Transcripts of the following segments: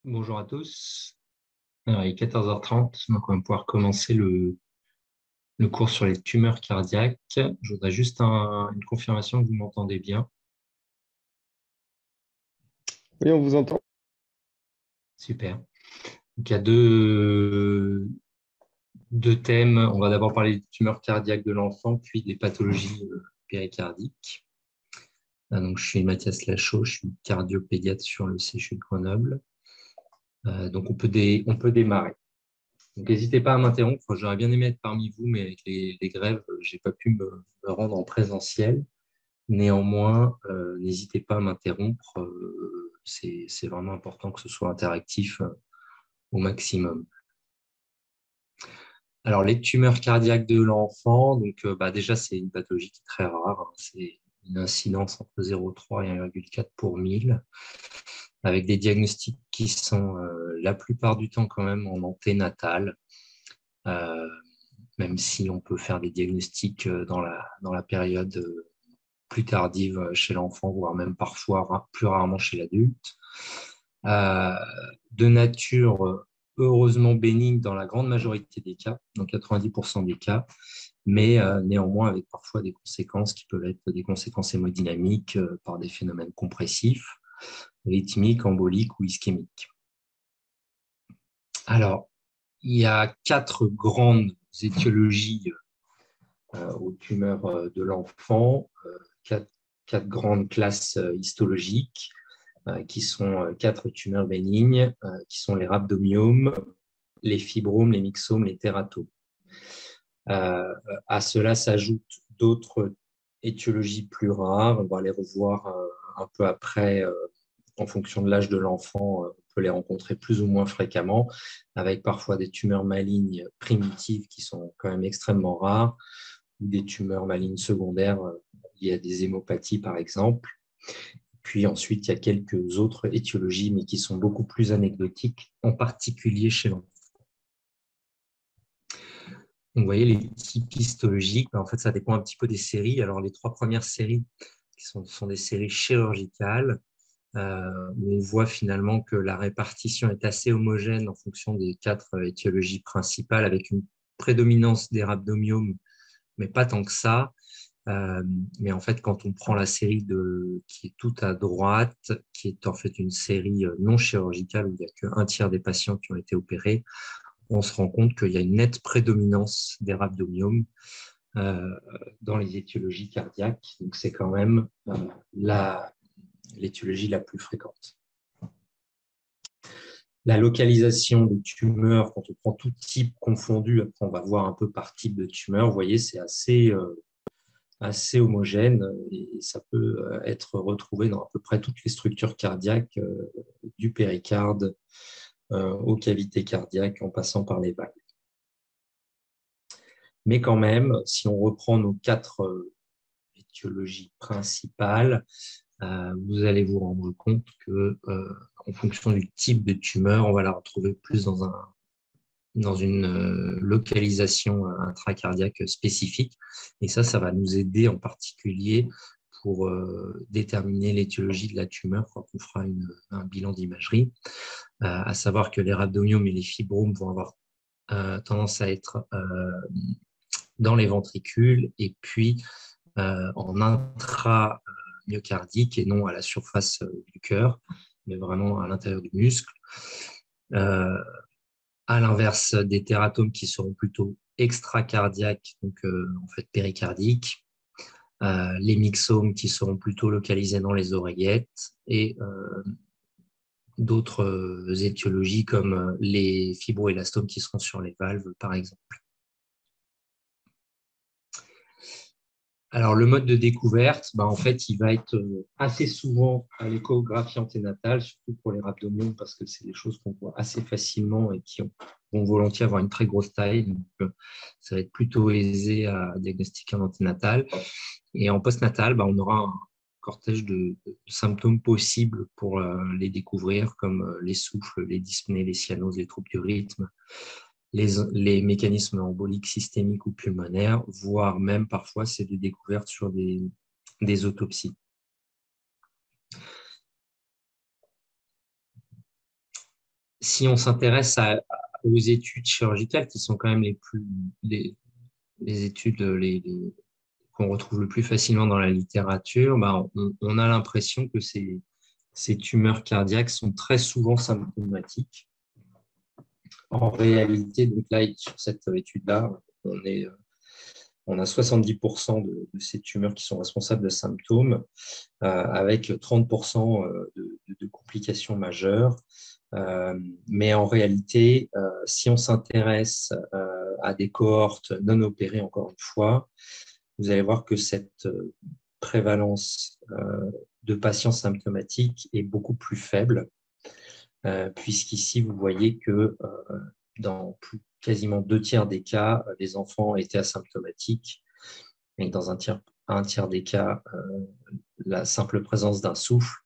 Bonjour à tous. Alors, il est 14h30, donc on va pouvoir commencer le cours sur les tumeurs cardiaques. Je voudrais juste une confirmation que vous m'entendez bien. Oui, on vous entend. Super. Donc, il y a deux thèmes. On va d'abord parler des tumeurs cardiaques de l'enfant, puis des pathologies péricardiques. Donc, je suis Mathias Lachaud, je suis cardiopédiatre sur le CHU de Grenoble. Donc, on peut démarrer. Donc, n'hésitez pas à m'interrompre. J'aurais bien aimé être parmi vous, mais avec les grèves, j'ai pas pu me rendre en présentiel. Néanmoins, n'hésitez pas à m'interrompre. C'est vraiment important que ce soit interactif au maximum. Alors, les tumeurs cardiaques de l'enfant, donc déjà, c'est une pathologie qui est très rare, hein. C'est une incidence entre 0,3 et 1,4 pour 1000, avec des diagnostics qui sont la plupart du temps quand même en anténatal. Euh, Même si on peut faire des diagnostics dans la période plus tardive chez l'enfant, voire même parfois plus rarement chez l'adulte. Euh, de nature heureusement bénigne dans la grande majorité des cas, dans 90% des cas, mais néanmoins avec parfois des conséquences qui peuvent être des conséquences hémodynamiques par des phénomènes compressifs, rythmiques, emboliques ou ischémiques. Alors, il y a 4 grandes étiologies aux tumeurs de l'enfant, quatre grandes classes histologiques qui sont 4 tumeurs bénignes, qui sont les rhabdomyomes, les fibromes, les myxomes, les tératomes. À cela s'ajoutent d'autres étiologies plus rares. On va les revoir un peu après. En fonction de l'âge de l'enfant, on peut les rencontrer plus ou moins fréquemment, avec parfois des tumeurs malignes primitives qui sont quand même extrêmement rares, ou des tumeurs malignes secondaires liées à des hémopathies, par exemple. Puis ensuite, il y a quelques autres étiologies, mais qui sont beaucoup plus anecdotiques, en particulier chez l'enfant. Donc, vous voyez, les types histologiques, en fait, ça dépend un petit peu des séries. Alors, les 3 premières séries sont des séries chirurgicales, où on voit finalement que la répartition est assez homogène en fonction des 4 étiologies principales, avec une prédominance des rhabdomyomes, mais pas tant que ça. Mais en fait, quand on prend la série qui est tout à droite, qui est en fait une série non chirurgicale où il n'y a qu'un tiers des patients qui ont été opérés, on se rend compte qu'il y a une nette prédominance des rhabdomyomes euh, dans les étiologies cardiaques. Donc, c'est quand même l'étiologie la plus fréquente. La localisation des tumeurs, quand on prend tout type confondu, après on va voir un peu par type de tumeur, vous voyez, c'est assez homogène et ça peut être retrouvé dans à peu près toutes les structures cardiaques, du péricarde aux cavités cardiaques en passant par les valves. Mais quand même, si on reprend nos 4 étiologies principales, vous allez vous rendre compte que en fonction du type de tumeur, on va la retrouver plus dans une localisation intracardiaque spécifique. Et ça va nous aider en particulier pour déterminer l'étiologie de la tumeur quand on fera un bilan d'imagerie, à savoir que les rhabdomyomes et les fibromes vont avoir tendance à être dans les ventricules et puis en intra-myocardique et non à la surface du cœur, mais vraiment à l'intérieur du muscle. À l'inverse des tératomes qui seront plutôt extracardiaques, donc en fait péricardiques, les myxomes qui seront plutôt localisés dans les oreillettes et d'autres étiologies comme les fibroélastomes qui seront sur les valves, par exemple. Alors, le mode de découverte, en fait, il va être assez souvent à l'échographie anténatale, surtout pour les rhabdomyomes, parce que c'est des choses qu'on voit assez facilement et qui vont volontiers avoir une très grosse taille. Donc, ça va être plutôt aisé à diagnostiquer en anténatal. Et en postnatal, on aura un cortège de symptômes possibles pour les découvrir, comme les souffles, les dyspnées, les cyanoses, les troubles du rythme, les mécanismes emboliques systémiques ou pulmonaires, voire même parfois c'est des découvertes sur des autopsies. si on s'intéresse aux études chirurgicales, qui sont quand même les études qu'on retrouve le plus facilement dans la littérature, bah, on a l'impression que ces tumeurs cardiaques sont très souvent symptomatiques. En réalité, donc là, sur cette étude-là, on a 70% de ces tumeurs qui sont responsables de symptômes, avec 30% de complications majeures. Mais en réalité, si on s'intéresse à des cohortes non opérées, encore une fois, vous allez voir que cette prévalence de patients symptomatiques est beaucoup plus faible, puisqu'ici, vous voyez que dans quasiment 2 tiers des cas, les enfants étaient asymptomatiques, et dans un tiers des cas, la simple présence d'un souffle.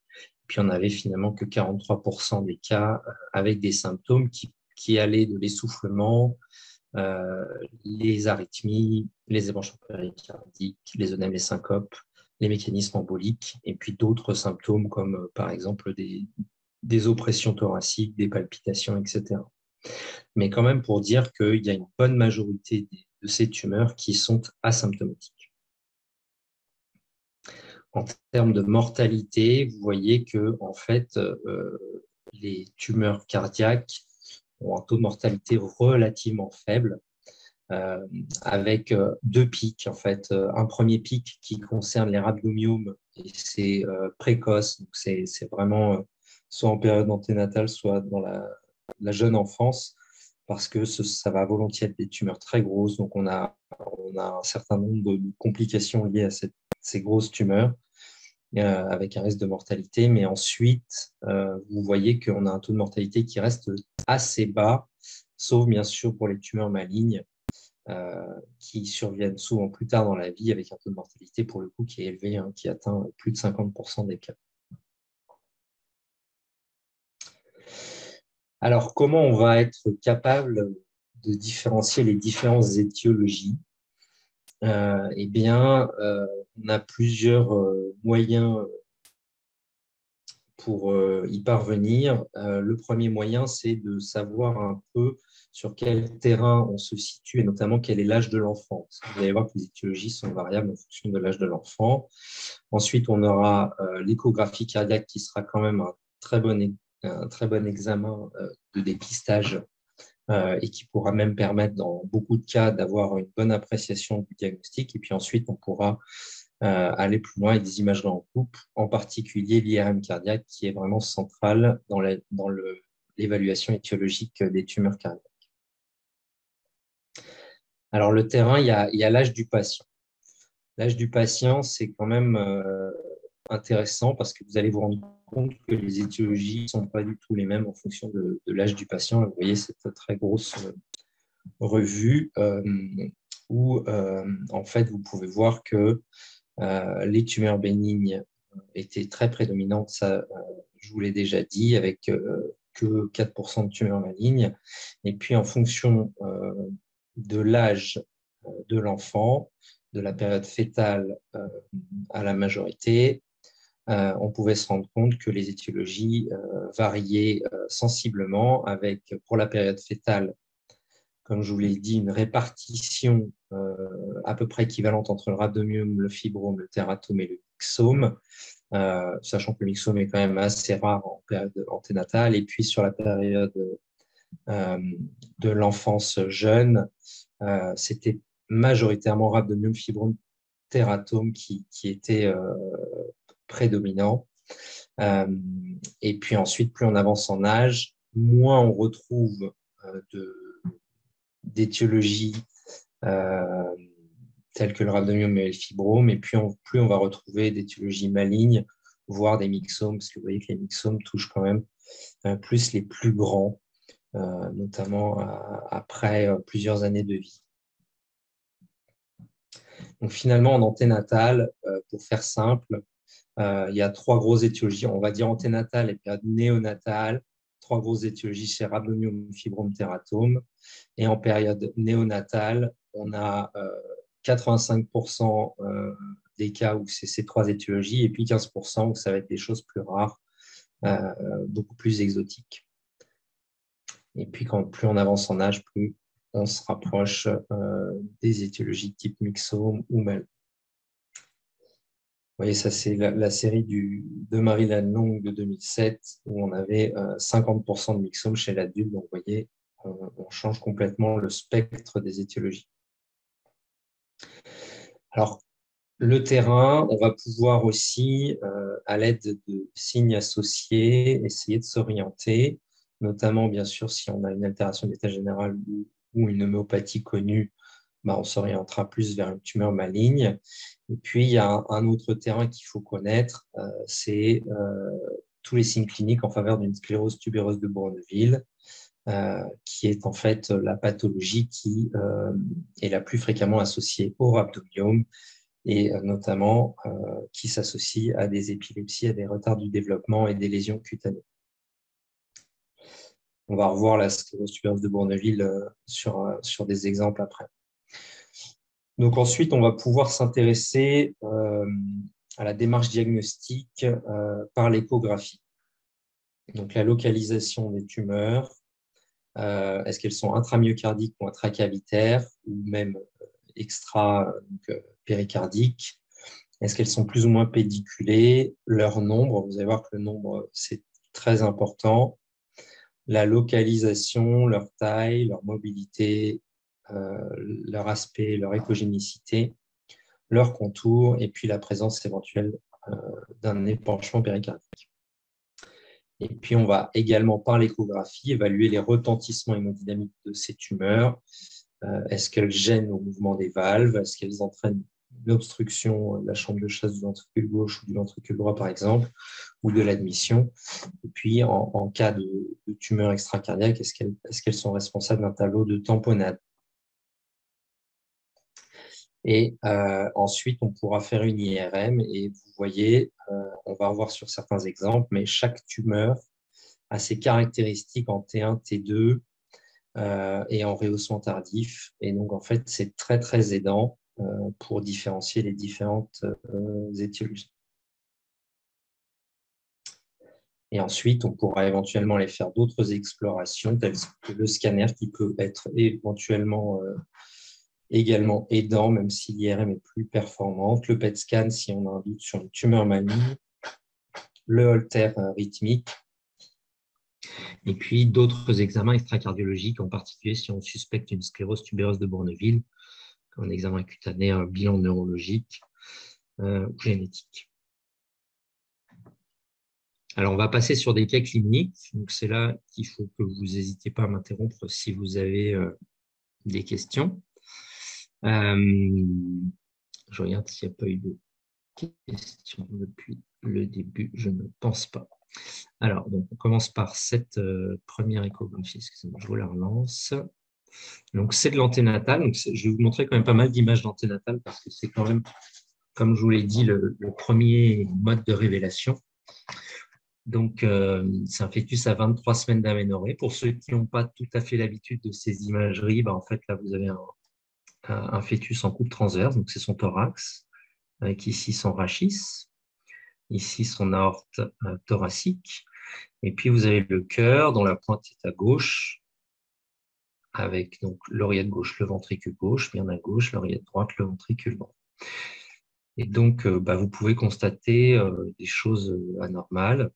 Puis on avait finalement que 43% des cas avec des symptômes qui allaient de l'essoufflement, les arythmies, les épanchements péricardiques, les œdèmes, les syncopes, les mécanismes emboliques, et puis d'autres symptômes comme par exemple des oppressions thoraciques, des palpitations, etc. Mais quand même pour dire qu'il y a une bonne majorité de ces tumeurs qui sont asymptomatiques. En termes de mortalité, vous voyez que en fait, les tumeurs cardiaques ont un taux de mortalité relativement faible, avec 2 pics. En fait, un premier pic qui concerne les rhabdomyomes, et c'est précoce, donc c'est vraiment soit en période anténatale, soit dans la jeune enfance, parce que ça va volontiers être des tumeurs très grosses. Donc on a un certain nombre de complications liées à ces grosses tumeurs, avec un risque de mortalité. Mais ensuite, vous voyez qu'on a un taux de mortalité qui reste assez bas, sauf bien sûr pour les tumeurs malignes, qui surviennent souvent plus tard dans la vie, avec un taux de mortalité pour le coup qui est élevé, hein, qui atteint plus de 50% des cas. Alors, comment on va être capable de différencier les différentes étiologies? Eh bien, on a plusieurs moyens pour y parvenir. Le premier moyen, c'est de savoir un peu sur quel terrain on se situe, et notamment quel est l'âge de l'enfant. Vous allez voir que les étiologies sont variables en fonction de l'âge de l'enfant. Ensuite, on aura l'échographie cardiaque, qui sera quand même un très bon examen de dépistage, et qui pourra même permettre dans beaucoup de cas d'avoir une bonne appréciation du diagnostic. Et puis ensuite, on pourra aller plus loin avec des imageries en coupe, en particulier l'IRM cardiaque, qui est vraiment central dans l'évaluation étiologique des tumeurs cardiaques. Alors, le terrain, il y a l'âge du patient. L'âge du patient, c'est quand même intéressant, parce que vous allez vous rendre compte que les étiologies ne sont pas du tout les mêmes en fonction de l'âge du patient. Vous voyez cette très grosse revue où, en fait, vous pouvez voir que les tumeurs bénignes étaient très prédominantes, ça, je vous l'ai déjà dit, avec que 4% de tumeurs malignes. Et puis, en fonction de l'âge de l'enfant, de la période fœtale à la majorité, on pouvait se rendre compte que les étiologies variaient sensiblement, avec, pour la période fœtale, comme je vous l'ai dit, une répartition à peu près équivalente entre le rhabdomyome, le fibrome, le tératome et le myxome, sachant que le myxome est quand même assez rare en période anténatale. Et puis sur la période de l'enfance jeune, c'était majoritairement rhabdomyome, fibrome, tératome qui était prédominant. Et puis ensuite, plus on avance en âge, moins on retrouve d'étiologies telles que le rhabdomyome et le fibrome, et puis plus on va retrouver d'étiologies malignes, voire des myxomes, parce que vous voyez que les myxomes touchent quand même plus les plus grands, notamment après plusieurs années de vie. Donc finalement, en anténatal, pour faire simple, il y a 3 grosses étiologies, on va dire anténatale et période néonatale. 3 grosses étiologies chez rhabdomyome, fibrome, tératome. Et en période néonatale, on a 85% des cas où c'est ces 3 étiologies, et puis 15% où ça va être des choses plus rares, beaucoup plus exotiques. Et puis, plus on avance en âge, plus on se rapproche des étiologies type myxome ou mal. Vous voyez, ça, c'est la série de Marie Long de 2007, où on avait 50% de myxome chez l'adulte. Donc, vous voyez, on change complètement le spectre des étiologies. Alors, le terrain, on va pouvoir aussi, à l'aide de signes associés, essayer de s'orienter, notamment, bien sûr, si on a une altération d'état général ou une homéopathie connue, on s'orientera plus vers une tumeur maligne. Et puis, il y a un autre terrain qu'il faut connaître, c'est tous les signes cliniques en faveur d'une sclérose tubereuse de Bourneville, qui est en fait la pathologie qui est la plus fréquemment associée au rhabdomyome et notamment qui s'associe à des épilepsies, à des retards du développement et des lésions cutanées. On va revoir la sclérose tubereuse de Bourneville sur des exemples après. Donc ensuite, on va pouvoir s'intéresser à la démarche diagnostique par l'échographie. Donc la localisation des tumeurs, est-ce qu'elles sont intramyocardiques ou intracavitaires ou même péricardiques? Est-ce qu'elles sont plus ou moins pédiculées? Leur nombre, vous allez voir que le nombre, c'est très important. La localisation, leur taille, leur mobilité, leur aspect, leur échogénicité, leur contour, et puis la présence éventuelle d'un épanchement péricardique. Et puis, on va également, par l'échographie, évaluer les retentissements hémodynamiques de ces tumeurs. Est-ce qu'elles gênent au mouvement des valves? Est-ce qu'elles entraînent une obstruction de la chambre de chasse du ventricule gauche ou du ventricule droit, par exemple, ou de l'admission? Et puis, en cas de tumeur extracardiaque, est-ce qu'elles sont responsables d'un tableau de tamponnade? Et ensuite, on pourra faire une IRM et vous voyez, on va revoir sur certains exemples, mais chaque tumeur a ses caractéristiques en T1, T2 et en rehaussement tardif. Et donc, en fait, c'est très, très aidant pour différencier les différentes étiologies. Et ensuite, on pourra éventuellement aller faire d'autres explorations, telles que le scanner qui peut être éventuellement également aidant, même si l'IRM est plus performante, le PET scan si on a un doute sur une tumeur maligne, le Holter rythmique, et puis d'autres examens extracardiologiques, en particulier si on suspecte une sclérose tubereuse de Bourneville, un examen cutané, un bilan neurologique ou génétique. Alors, on va passer sur des cas cliniques. Donc, c'est là qu'il faut que vous n'hésitez pas à m'interrompre si vous avez des questions. Je regarde s'il n'y a pas eu de questions depuis le début. Je ne pense pas. Alors, donc, on commence par cette première échographie. Excusez-moi, je vous la relance. Donc, c'est de l'anténatal. Donc, je vais vous montrer quand même pas mal d'images d'anténatal parce que c'est quand même, comme je vous l'ai dit, le premier mode de révélation. Donc, c'est un fœtus à 23 semaines d'aménorrhée. Pour ceux qui n'ont pas tout à fait l'habitude de ces imageries, en fait, là, vous avez un fœtus en coupe transverse, donc c'est son thorax, avec ici son rachis, ici son aorte thoracique, et puis vous avez le cœur dont la pointe est à gauche, avec donc l'oreillette gauche, le ventricule gauche, bien à gauche, l'oreillette droite, le ventricule droit. Et donc, vous pouvez constater des choses anormales.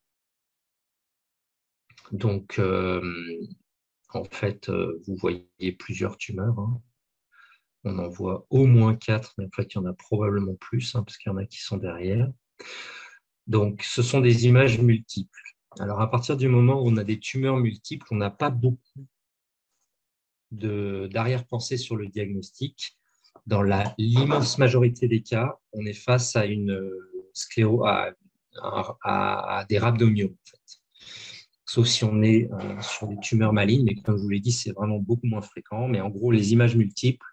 Donc, en fait, vous voyez plusieurs tumeurs. On en voit au moins 4, mais en fait, il y en a probablement plus, parce qu'il y en a qui sont derrière. Donc, ce sont des images multiples. Alors, à partir du moment où on a des tumeurs multiples, on n'a pas beaucoup d'arrière-pensée sur le diagnostic. Dans l'immense majorité des cas, on est face à une à des rhabdomyomes, en fait. Sauf si on est sur des tumeurs malignes, mais comme je vous l'ai dit, c'est vraiment beaucoup moins fréquent. Mais en gros, les images multiples,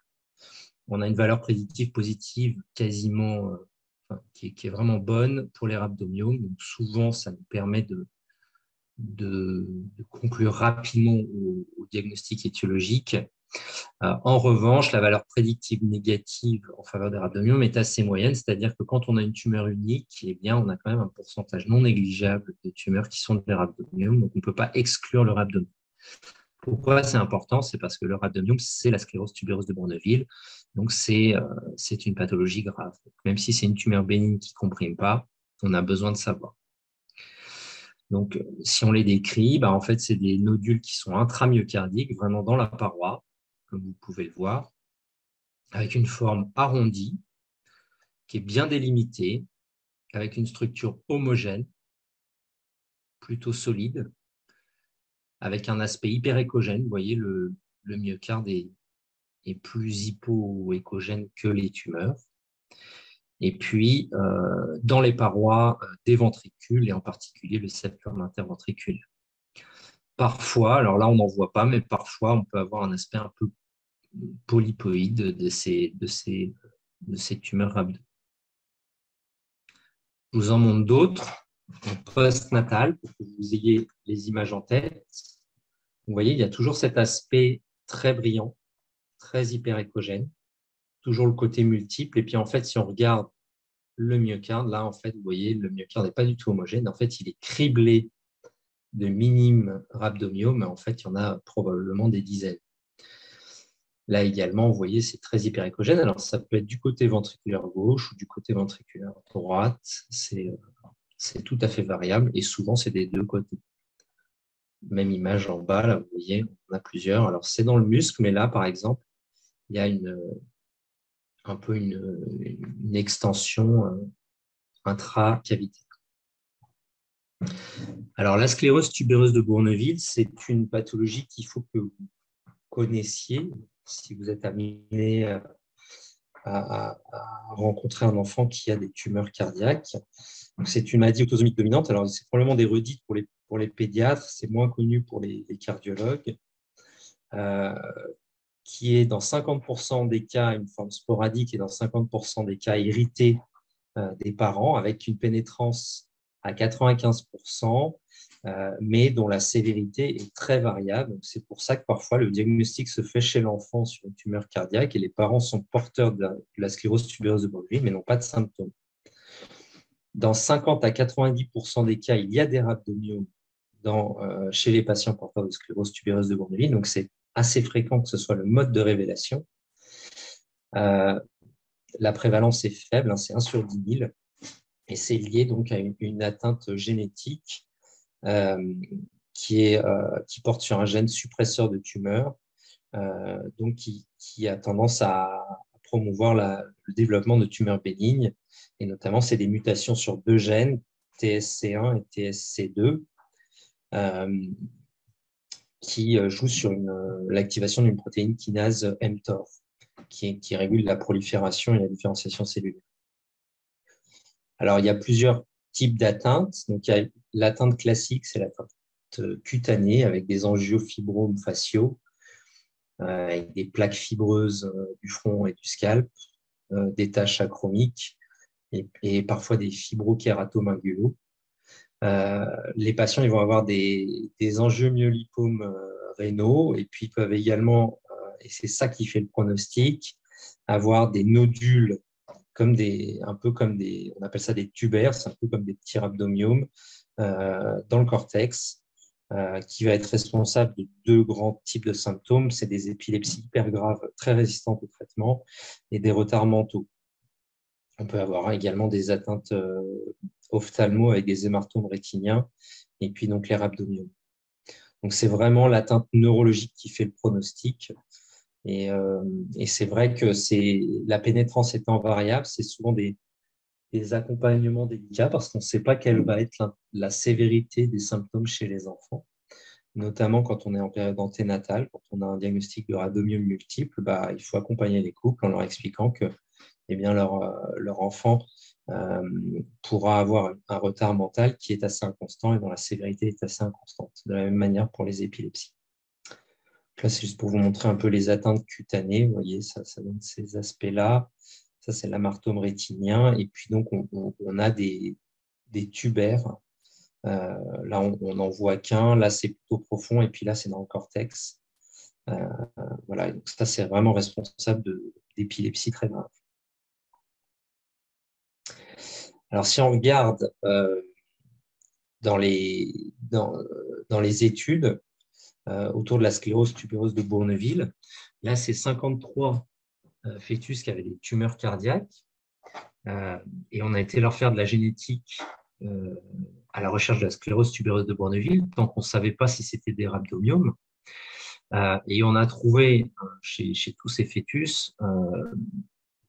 on a une valeur prédictive positive quasiment, qui est vraiment bonne pour les rhabdomyomes. Donc souvent, ça nous permet de conclure rapidement au diagnostic étiologique. En revanche, la valeur prédictive négative en faveur des rhabdomyomes est assez moyenne, c'est-à-dire que quand on a une tumeur unique, eh bien, on a quand même un pourcentage non négligeable de tumeurs qui sont des rhabdomyomes, donc on ne peut pas exclure le rhabdomyome. Pourquoi c'est important? C'est parce que le rhabdomyome, c'est la sclérose tubereuse de Bourneville. Donc, c'est une pathologie grave. Même si c'est une tumeur bénigne qui ne comprime pas, on a besoin de savoir. Donc, si on les décrit, en fait, c'est des nodules qui sont intramyocardiques, vraiment dans la paroi, comme vous pouvez le voir, avec une forme arrondie, qui est bien délimitée, avec une structure homogène, plutôt solide, avec un aspect hyperéchogène. Vous voyez, le myocarde est plus hypoéchogène que les tumeurs. Et puis, dans les parois des ventricules, et en particulier le septum interventriculaire. Parfois, alors là, on n'en voit pas, mais parfois, on peut avoir un aspect un peu polypoïde de ces tumeurs rhabdo. Je vous en montre d'autres en post-natal pour que vous ayez les images en tête. Vous voyez, il y a toujours cet aspect très brillant, très hyperéchogène, toujours le côté multiple. Et puis, en fait, si on regarde le myocarde, là, en fait, vous voyez, le myocarde n'est pas du tout homogène. En fait, il est criblé de minimes rhabdomyomes, mais en fait, il y en a probablement des dizaines. Là également, vous voyez, c'est très hyperéchogène. Alors, ça peut être du côté ventriculaire gauche ou du côté ventriculaire droite. C'est tout à fait variable et souvent, c'est des deux côtés. Même image en bas, là, vous voyez, on a plusieurs. Alors, c'est dans le muscle, mais là, par exemple, il y a un peu une extension intracavitaire. Alors, la sclérose tubereuse de Bourneville, c'est une pathologie qu'il faut que vous connaissiez si vous êtes amené à rencontrer un enfant qui a des tumeurs cardiaques. C'est une maladie autosomique dominante. Alors, c'est probablement des redites pour les pédiatres, c'est moins connu pour les cardiologues, qui est dans 50% des cas une forme sporadique et dans 50% des cas héritée des parents, avec une pénétrance à 95%, mais dont la sévérité est très variable. C'est pour ça que parfois le diagnostic se fait chez l'enfant sur une tumeur cardiaque et les parents sont porteurs de la sclérose tubereuse de Bourneville, mais n'ont pas de symptômes. Dans 50 à 90% des cas, il y a des rhabdomyomes chez les patients porteurs de sclérose tubereuse de Bourneville, donc c'est assez fréquent que ce soit le mode de révélation. La prévalence est faible, c'est 1 sur 10 000, et c'est lié donc à une atteinte génétique qui porte sur un gène suppresseur de tumeur, donc qui a tendance à promouvoir le développement de tumeurs bénignes, et notamment c'est des mutations sur deux gènes, TSC1 et TSC2, qui jouent sur l'activation d'une protéine kinase mTOR, qui régule la prolifération et la différenciation cellulaire. Alors, il y a plusieurs types d'atteintes. Donc, il y a l'atteinte classique, c'est l'atteinte cutanée avec des angiofibromes faciaux, avec des plaques fibreuses du front et du scalp, des taches achromiques et parfois des fibrokératomes ingulaux. Les patients ils vont avoir des angiomyolipomes rénaux et puis ils peuvent également, et c'est ça qui fait le pronostic, avoir des nodules un peu comme on appelle ça des tubaires, c'est un peu comme des petits rhabdomyomes dans le cortex, qui va être responsable de deux grands types de symptômes. C'est des épilepsies hyper graves, très résistantes au traitement, et des retards mentaux. On peut avoir également des atteintes ophtalmo avec des hématomes rétiniens, et puis donc les rhabdomyomes. Donc c'est vraiment l'atteinte neurologique qui fait le pronostic. Et c'est vrai que la pénétrance étant variable, c'est souvent des accompagnements délicats parce qu'on ne sait pas quelle va être la sévérité des symptômes chez les enfants, notamment quand on est en période anténatale, quand on a un diagnostic de rhabdomyome multiple, il faut accompagner les couples en leur expliquant que leur enfant pourra avoir un retard mental qui est assez inconstant et dont la sévérité est assez inconstante. De la même manière pour les épilepsies. Là, c'est juste pour vous montrer un peu les atteintes cutanées. Vous voyez, ça donne ces aspects-là. Ça, c'est l'amartome rétinien. Et puis, donc, on a des tubaires. Là, on n'en voit qu'un. Là, c'est plutôt profond. Et puis là, c'est dans le cortex. Voilà. Donc, ça, c'est vraiment responsable d'épilepsie très grave. Alors, si on regarde dans les études, autour de la sclérose tubereuse de Bourneville. Là, c'est 53 fœtus qui avaient des tumeurs cardiaques. Et on a été leur faire de la génétique à la recherche de la sclérose tubereuse de Bourneville, tant qu'on ne savait pas si c'était des rhabdomyomes. Et on a trouvé chez tous ces fœtus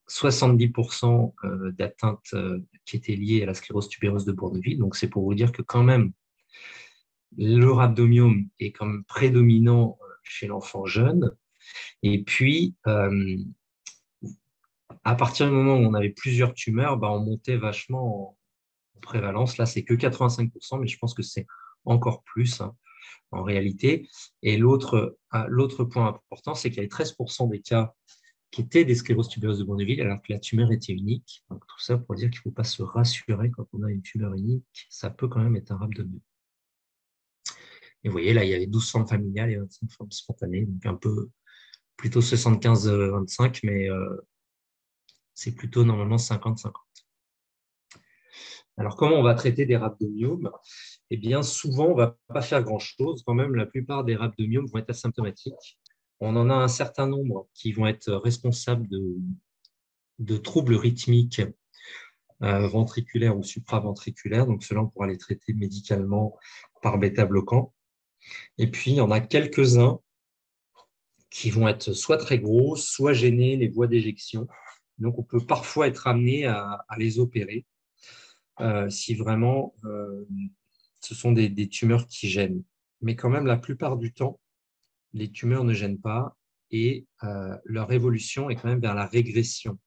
70% d'atteintes qui étaient liées à la sclérose tubereuse de Bourneville. Donc, c'est pour vous dire que quand même, le rhabdomyome est quand même prédominant chez l'enfant jeune. Et puis, à partir du moment où on avait plusieurs tumeurs, on montait vachement en prévalence. Là, c'est que 85%, mais je pense que c'est encore plus en réalité. Et l'autre point important, c'est qu'il y avait 13% des cas qui étaient des scléroses tubereuses de Bourneville, alors que la tumeur était unique. Donc, tout ça pour dire qu'il ne faut pas se rassurer quand on a une tumeur unique. Ça peut quand même être un rhabdomyome. Et vous voyez, là, il y avait 12 formes familiales et 25 formes spontanées, donc un peu plutôt 75-25, mais c'est plutôt normalement 50-50. Alors, comment on va traiter des rhabdomyomes? Eh bien, souvent, on ne va pas faire grand-chose. Quand même, la plupart des rhabdomyomes vont être asymptomatiques. On en a un certain nombre qui vont être responsables de troubles rythmiques ventriculaires ou supraventriculaires. Donc, cela, on pourra les traiter médicalement par bêta-bloquant. Et puis, il y en a quelques-uns qui vont être soit très gros, soit gêner les voies d'éjection. Donc, on peut parfois être amené à les opérer si vraiment ce sont des tumeurs qui gênent. Mais quand même, la plupart du temps, les tumeurs ne gênent pas et leur évolution est quand même vers la régression.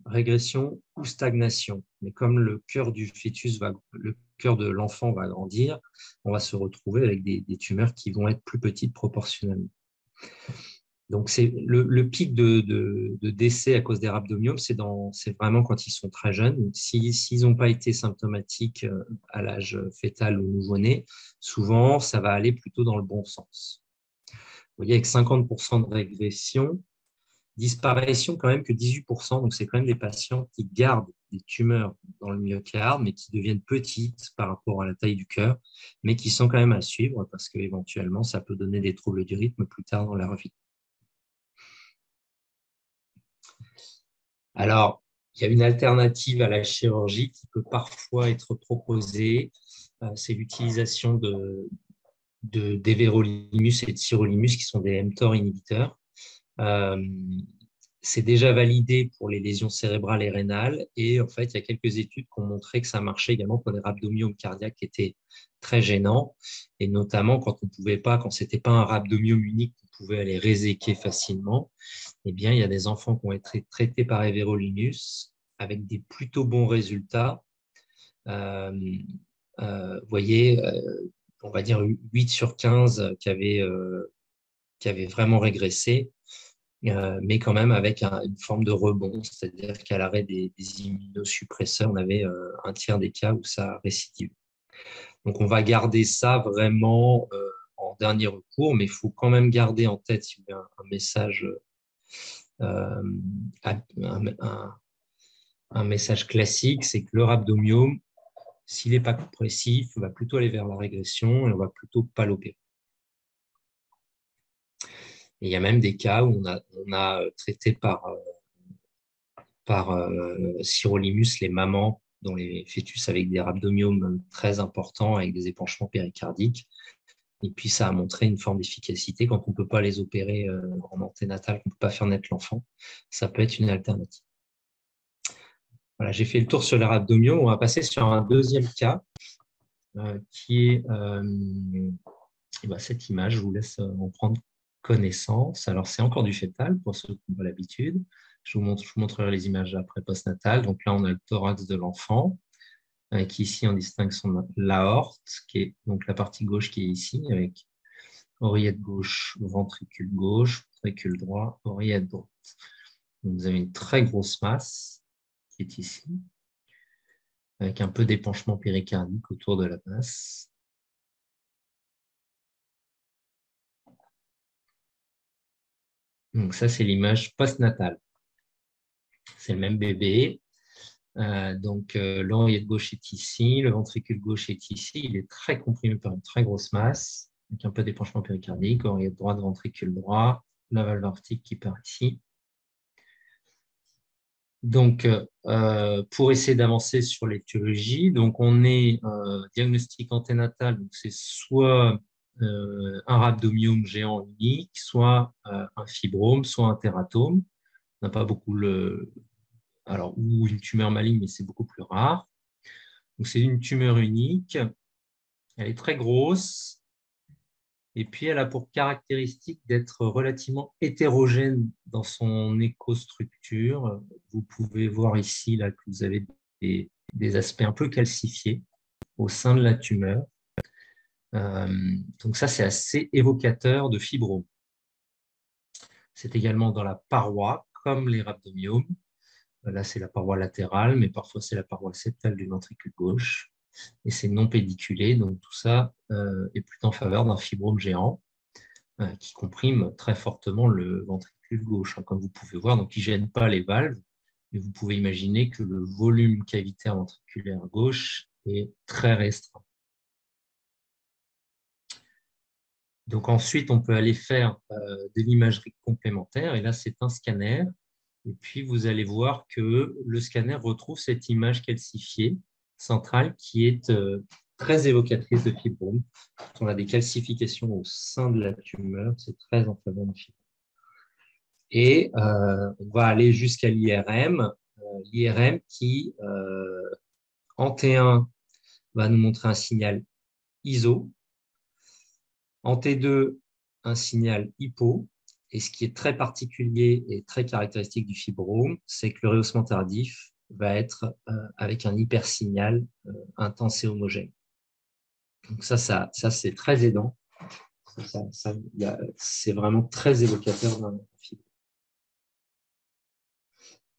Régression ou stagnation. Mais comme le cœur du fœtus le cœur de l'enfant va grandir, on va se retrouver avec des tumeurs qui vont être plus petites proportionnellement. Donc, c'est le pic de décès à cause des rhabdomyomes, c'est vraiment quand ils sont très jeunes. S'ils n'ont pas été symptomatiques à l'âge fœtal ou nouveau-né, souvent, ça va aller plutôt dans le bon sens. Vous voyez, avec 50% de régression, disparition quand même que 18%, donc c'est quand même des patients qui gardent des tumeurs dans le myocarde, mais qui deviennent petites par rapport à la taille du cœur, mais qui sont quand même à suivre parce qu'éventuellement, ça peut donner des troubles du rythme plus tard dans leur vie. Alors, il y a une alternative à la chirurgie qui peut parfois être proposée, c'est l'utilisation d'éverolimus et de sirolimus qui sont des mTOR inhibiteurs. C'est déjà validé pour les lésions cérébrales et rénales et en fait, il y a quelques études qui ont montré que ça marchait également pour les rhabdomyomes cardiaques qui étaient très gênants et notamment quand on pouvait pas, quand c'était pas un rhabdomyome unique, on pouvait aller réséquer facilement. Eh bien, il y a des enfants qui ont été traités par everolimus avec des plutôt bons résultats. Vous voyez, on va dire 8 sur 15 qui avaient vraiment régressé, mais quand même avec une forme de rebond, c'est-à-dire qu'à l'arrêt des immunosuppresseurs, on avait un tiers des cas où ça récidive. Donc, on va garder ça vraiment en dernier recours, mais il faut quand même garder en tête si vous voulez, un message un message classique, c'est que le rhabdomyome, s'il n'est pas compressif, va plutôt aller vers la régression et on va plutôt pas l'opérer. Et il y a même des cas où on a traité par sirolimus les mamans dont les fœtus avec des rhabdomyomes très importants, avec des épanchements péricardiques. Et puis, ça a montré une forme d'efficacité quand on ne peut pas les opérer en anténatal, qu'on ne peut pas faire naître l'enfant. Ça peut être une alternative. Voilà, j'ai fait le tour sur les rhabdomyomes. On va passer sur un deuxième cas qui est cette image. Je vous laisse en prendre connaissance. Alors, c'est encore du fœtal pour ceux qui n'ont pas l'habitude. Je vous montrerai les images après postnatal. Donc là, on a le thorax de l'enfant, qui ici, on distingue l'aorte, qui est donc la partie gauche qui est ici, avec oreillette gauche, ventricule gauche, ventricule droit, oreillette droite. Donc, vous avez une très grosse masse qui est ici, avec un peu d'épanchement péricardique autour de la masse. Donc ça, c'est l'image postnatale. C'est le même bébé. L'oreillette gauche est ici, le ventricule gauche est ici. Il est très comprimé par une très grosse masse. avec un peu d'épanchement péricardique, oreillette droite, ventricule droit, la valve aortique qui part ici. Donc, pour essayer d'avancer sur l'étiologie, donc on est diagnostic anténatal, donc c'est soit un rhabdomyome géant unique, soit un fibrome, soit un tératome. On n'a pas beaucoup alors, ou une tumeur maligne, mais c'est beaucoup plus rare. Donc, c'est une tumeur unique. Elle est très grosse. Et puis, elle a pour caractéristique d'être relativement hétérogène dans son écostructure. Vous pouvez voir ici là, que vous avez des aspects un peu calcifiés au sein de la tumeur. Donc ça, c'est assez évocateur de fibrome. C'est également dans la paroi, comme les rhabdomyomes. Là, c'est la paroi latérale, mais parfois, c'est la paroi septale du ventricule gauche. Et c'est non pédiculé, donc tout ça est plutôt en faveur d'un fibrome géant qui comprime très fortement le ventricule gauche, comme vous pouvez voir. Donc, il ne gêne pas les valves, mais vous pouvez imaginer que le volume cavitaire ventriculaire gauche est très restreint. Donc, ensuite, on peut aller faire de l'imagerie complémentaire, et là, c'est un scanner. Et puis, vous allez voir que le scanner retrouve cette image calcifiée centrale qui est très évocatrice de fibrome. Quand on a des calcifications au sein de la tumeur, c'est très en faveur de fibrome. Et on va aller jusqu'à l'IRM, l'IRM qui, en T1, va nous montrer un signal ISO, en T2, un signal hypo. Et ce qui est très particulier et très caractéristique du fibrome, c'est que le rehaussement tardif va être avec un hypersignal intense et homogène. Donc ça c'est très aidant. C'est vraiment très évocateur d'un fibrome.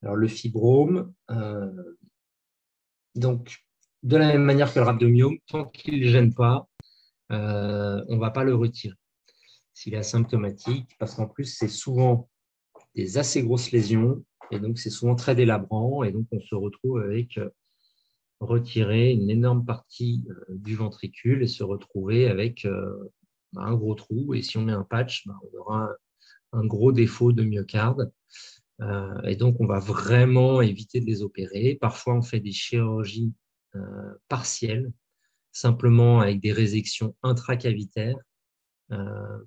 Alors le fibrome, donc de la même manière que le rhabdomyome, tant qu'il ne gêne pas, on ne va pas le retirer s'il est asymptomatique, parce qu'en plus c'est souvent des assez grosses lésions, et donc c'est souvent très délabrant, et donc on se retrouve avec retirer une énorme partie du ventricule et se retrouver avec un gros trou, et si on met un patch, on aura un gros défaut de myocarde, et donc on va vraiment éviter de les opérer. Parfois on fait des chirurgies partielles, simplement avec des résections intracavitaires,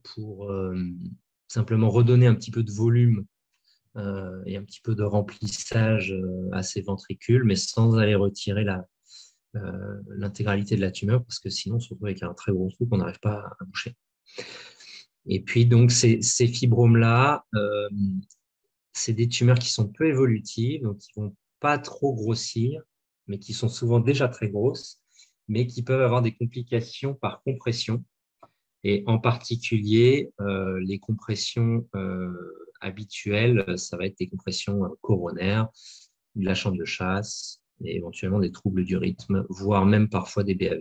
pour simplement redonner un petit peu de volume et un petit peu de remplissage à ces ventricules, mais sans aller retirer l'intégralité de la tumeur, parce que sinon on se retrouve avec un très gros trou qu'on n'arrive pas à boucher. Et puis donc ces fibromes-là, c'est des tumeurs qui sont peu évolutives, donc qui ne vont pas trop grossir, mais qui sont souvent déjà très grosses, mais qui peuvent avoir des complications par compression. Et en particulier, les compressions habituelles, ça va être des compressions coronaires, de la chambre de chasse, et éventuellement des troubles du rythme, voire même parfois des BAV.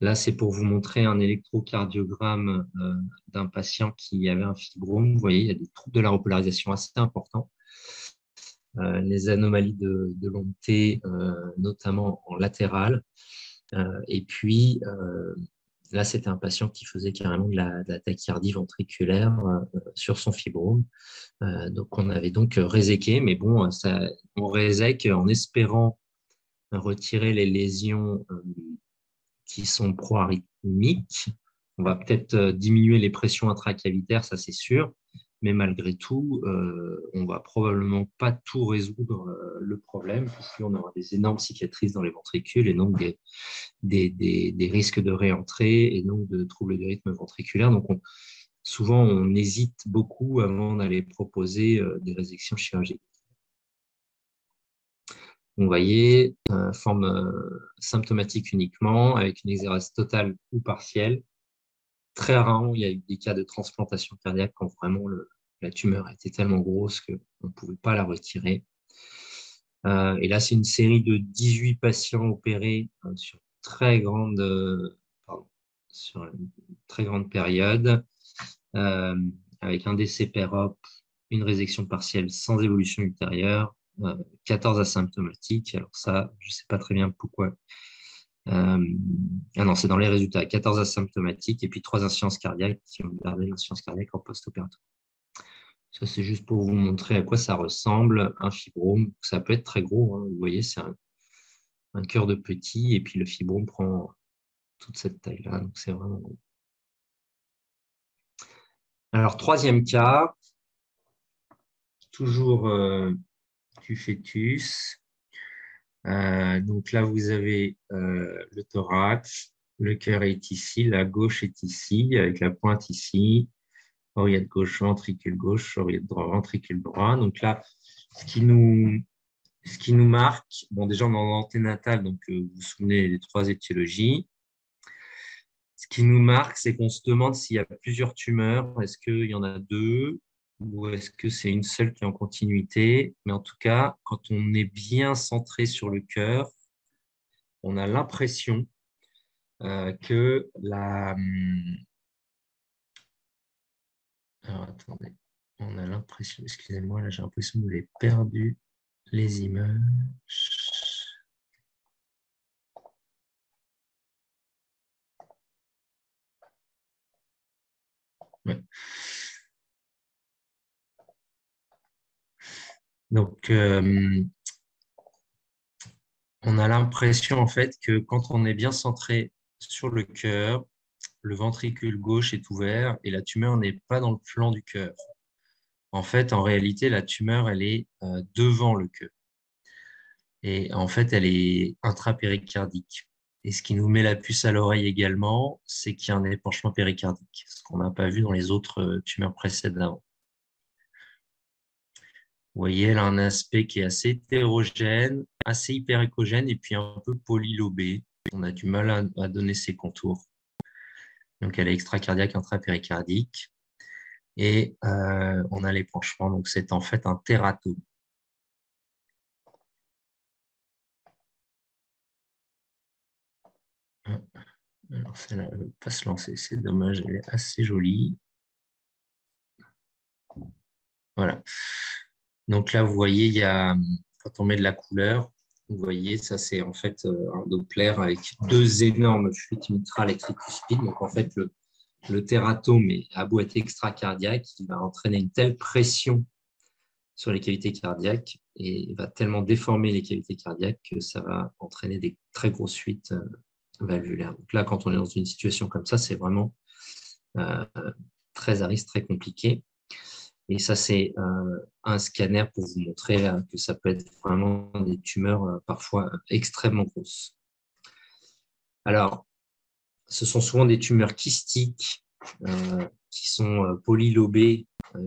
Là, c'est pour vous montrer un électrocardiogramme d'un patient qui avait un fibrome. Vous voyez, il y a des troubles de la repolarisation assez importants. Les anomalies de longue T, notamment en latéral. Et puis, là, c'était un patient qui faisait carrément de la tachycardie ventriculaire sur son fibrome. Donc, on avait donc réséqué, mais bon, on réséque en espérant retirer les lésions qui sont pro-arythmiques. On va peut-être diminuer les pressions intracavitaires, ça c'est sûr, mais malgré tout, on va probablement pas tout résoudre le problème, puisqu'on aura des énormes cicatrices dans les ventricules et donc des risques de réentrée et donc de troubles du rythme ventriculaire. Donc, souvent, on hésite beaucoup avant d'aller proposer des résections chirurgicales. Vous voyez, forme symptomatique uniquement, avec une exérèse totale ou partielle. Très rarement, il y a eu des cas de transplantation cardiaque quand vraiment la tumeur était tellement grosse qu'on ne pouvait pas la retirer. Et là, c'est une série de 18 patients opérés sur sur une très grande période, avec un décès per-op, une résection partielle sans évolution ultérieure, 14 asymptomatiques. Alors ça, je ne sais pas très bien pourquoi Ah non, c'est dans les résultats. 14 asymptomatiques et puis 3 insuffisances cardiaques qui ont gardé l'insuffisance cardiaque en post-opératoire. Ça, c'est juste pour vous montrer à quoi ça ressemble, un fibrome. Ça peut être très gros, hein. Vous voyez, c'est un cœur de petit et puis le fibrome prend toute cette taille-là. Donc, c'est vraiment gros. Alors, troisième cas, toujours du fœtus. Donc là, vous avez le thorax, le cœur est ici, la gauche est ici, avec la pointe ici, oreillette gauche, ventricule gauche, oreillette droite, ventricule droit. Donc là, ce qui nous marque, bon, déjà, on est en anténatal, donc vous vous souvenez des 3 étiologies. Ce qui nous marque, c'est qu'on se demande s'il y a plusieurs tumeurs. Est-ce qu'il y en a 2 ou est-ce que c'est une seule qui est en continuité? Mais en tout cas, quand on est bien centré sur le cœur, on a l'impression que la... Alors, attendez. On a l'impression... Excusez-moi, là, j'ai l'impression que vous avez perdu les images. Ouais. Donc, on a l'impression en fait que quand on est bien centré sur le cœur, le ventricule gauche est ouvert et la tumeur n'est pas dans le flanc du cœur. En fait, en réalité, la tumeur, elle est devant le cœur. Et en fait, elle est intrapéricardique. Et ce qui nous met la puce à l'oreille également, c'est qu'il y a un épanchement péricardique, ce qu'on n'a pas vu dans les autres tumeurs précédentes. Vous voyez, elle a un aspect qui est assez hétérogène, assez hyperéchogène et puis un peu polylobé. On a du mal à donner ses contours. Donc, elle est extracardiaque, intrapéricardique. Et on a l'épanchement. Donc, c'est en fait un tératome. Alors, celle-là ne veut pas se lancer. C'est dommage, elle est assez jolie. Voilà. Donc là, vous voyez, il y a, quand on met de la couleur, vous voyez, ça c'est en fait un Doppler avec 2 énormes fuites mitrales et tricuspides. Donc en fait, le tératome a beau être extracardiaque, il va entraîner une telle pression sur les cavités cardiaques et il va tellement déformer les cavités cardiaques que ça va entraîner des très grosses fuites valvulaires. Donc là, quand on est dans une situation comme ça, c'est vraiment très à risque, très compliqué. Et ça, c'est un scanner pour vous montrer que ça peut être vraiment des tumeurs parfois extrêmement grosses. Alors, ce sont souvent des tumeurs kystiques qui sont polylobées,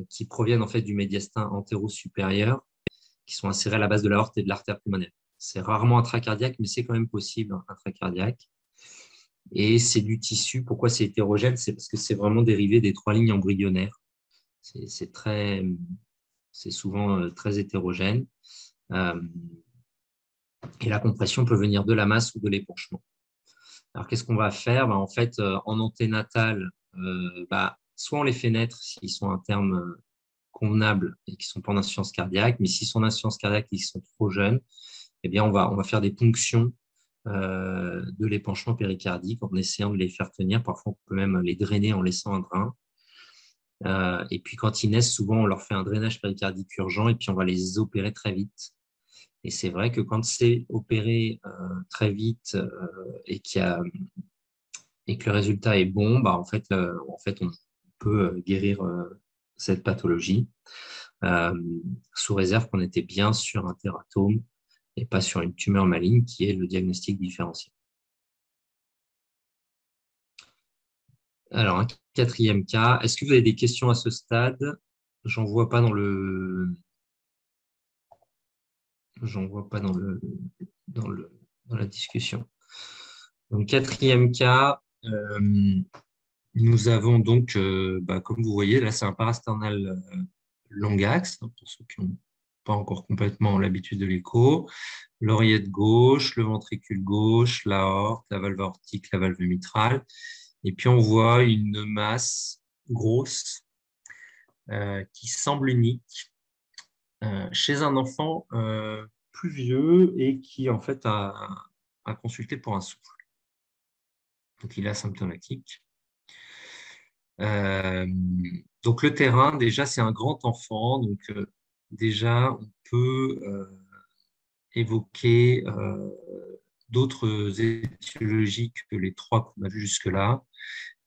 qui proviennent en fait du médiastin antéro-supérieur, qui sont insérés à la base de l'aorte et de l'artère pulmonaire. C'est rarement intracardiaque, mais c'est quand même possible, intracardiaque. Et c'est du tissu. Pourquoi c'est hétérogène? C'est parce que c'est vraiment dérivé des 3 lignes embryonnaires. C'est souvent très hétérogène. Et la compression peut venir de la masse ou de l'épanchement. Alors, qu'est-ce qu'on va faire? En fait, en anténatal, soit on les fait naître s'ils sont un terme convenable et qui ne sont pas en insuffisance cardiaque, mais s'ils sont en insuffisance cardiaque et qu'ils sont trop jeunes, eh bien, on va faire des ponctions de l'épanchement péricardique en essayant de les faire tenir. Parfois, on peut même les drainer en laissant un drain. Et puis, quand ils naissent, souvent, on leur fait un drainage péricardique urgent et puis on va les opérer très vite. Et c'est vrai que quand c'est opéré très vite et que le résultat est bon, en fait, on peut guérir cette pathologie sous réserve qu'on était bien sur un tératome et pas sur une tumeur maligne qui est le diagnostic différentiel. Alors, un 4e cas. Est-ce que vous avez des questions à ce stade? J'en vois pas dans dans la discussion. Donc, 4e cas, nous avons donc, comme vous voyez, là, c'est un parasternal long axe, hein, pour ceux qui n'ont pas encore complètement l'habitude de l'écho. L'oreillette gauche, le ventricule gauche, l'aorte, la valve aortique, la valve mitrale. Et puis, on voit une masse grosse qui semble unique chez un enfant plus vieux et qui, en fait, a consulté pour un souffle. Donc, il est asymptomatique. Donc, le terrain, déjà, c'est un grand enfant. Donc, déjà, on peut évoquer d'autres étiologies que les trois qu'on a vues jusque-là.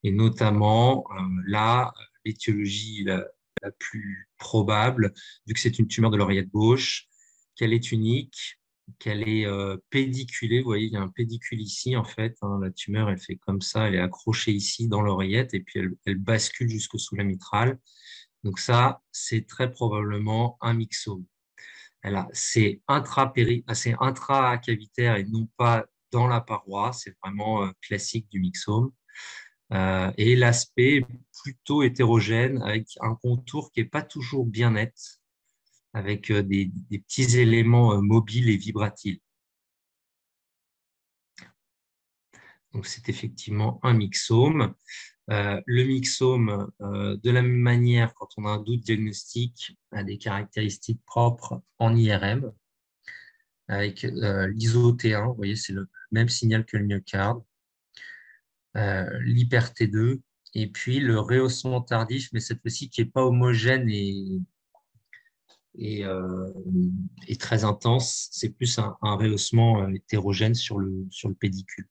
Et notamment, là, l'étiologie la plus probable, vu que c'est une tumeur de l'oreillette gauche, qu'elle est unique, qu'elle est pédiculée. Vous voyez, il y a un pédicule ici, en fait. Hein, la tumeur, elle fait comme ça, elle est accrochée ici dans l'oreillette et puis elle bascule jusqu'au sous la mitrale. Donc ça, c'est très probablement un myxome. C'est c'est intracavitaire et non pas dans la paroi. C'est vraiment classique du myxome. Et l'aspect est plutôt hétérogène avec un contour qui n'est pas toujours bien net, avec des petits éléments mobiles et vibratiles. Donc, c'est effectivement un myxome. Le myxome, de la même manière, quand on a un doute diagnostique, a des caractéristiques propres en IRM, avec l'iso-T1, vous voyez, c'est le même signal que le myocarde, l'hyper-T2, et puis le rehaussement tardif, mais cette fois-ci qui n'est pas homogène et très intense, c'est plus un rehaussement hétérogène sur le pédicule.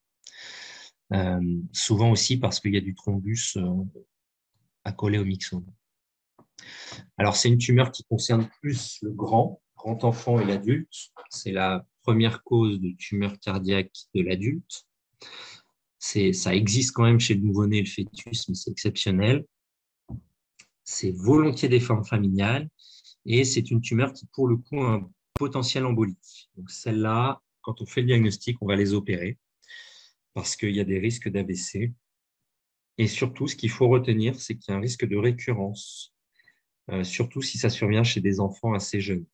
Souvent aussi parce qu'il y a du thrombus accolé au myxome. Alors, c'est une tumeur qui concerne plus le grand enfant et l'adulte. C'est la première cause de tumeur cardiaque de l'adulte. Ça existe quand même chez le nouveau-né et le fœtus, mais c'est exceptionnel. C'est volontiers des formes familiales et c'est une tumeur qui, pour le coup, a un potentiel embolique. Donc, celle-là, quand on fait le diagnostic, on va les opérer parce qu'il y a des risques d'AVC. Et surtout, ce qu'il faut retenir, c'est qu'il y a un risque de récurrence, surtout si ça survient chez des enfants assez jeunes.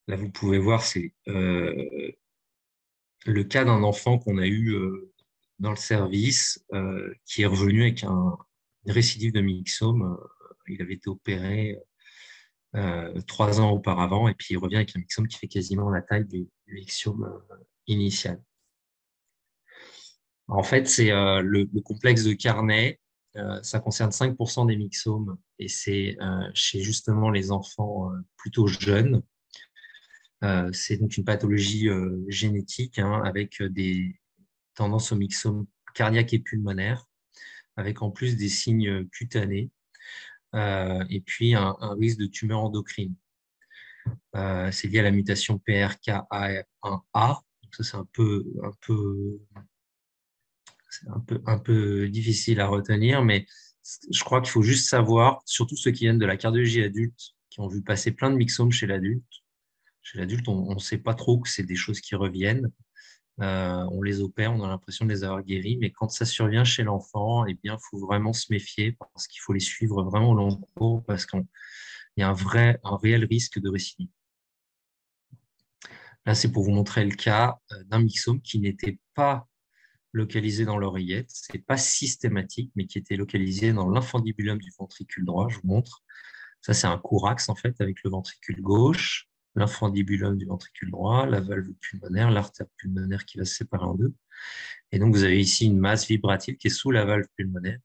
Là, vous pouvez voir, c'est le cas d'un enfant qu'on a eu dans le service qui est revenu avec une récidive de myxome. Il avait été opéré 3 ans auparavant et puis il revient avec un myxome qui fait quasiment la taille du myxome initial. En fait, c'est le complexe de Carnet. Ça concerne 5% des myxomes et c'est chez justement les enfants plutôt jeunes. C'est donc une pathologie génétique hein, avec des tendances au myxome cardiaque et pulmonaire, avec en plus des signes cutanés et puis un risque de tumeur endocrine. C'est lié à la mutation PRKA1A. Donc ça, c'est un peu difficile à retenir, mais je crois qu'il faut juste savoir, surtout ceux qui viennent de la cardiologie adulte, qui ont vu passer plein de myxomes chez l'adulte. Chez l'adulte, on ne sait pas trop que c'est des choses qui reviennent. On les opère, on a l'impression de les avoir guéris, mais quand ça survient chez l'enfant, eh bien, il faut vraiment se méfier parce qu'il faut les suivre vraiment au long cours parce qu'il y a un réel risque de récidive. Là, c'est pour vous montrer le cas d'un myxome qui n'était pas localisé dans l'oreillette. Ce n'est pas systématique, mais qui était localisé dans l'infundibulum du ventricule droit. Je vous montre. Ça, c'est un courax, en fait, avec le ventricule gauche, l'infundibulum du ventricule droit, la valve pulmonaire, l'artère pulmonaire qui va se séparer en deux. Et donc, vous avez ici une masse vibratile qui est sous la valve pulmonaire.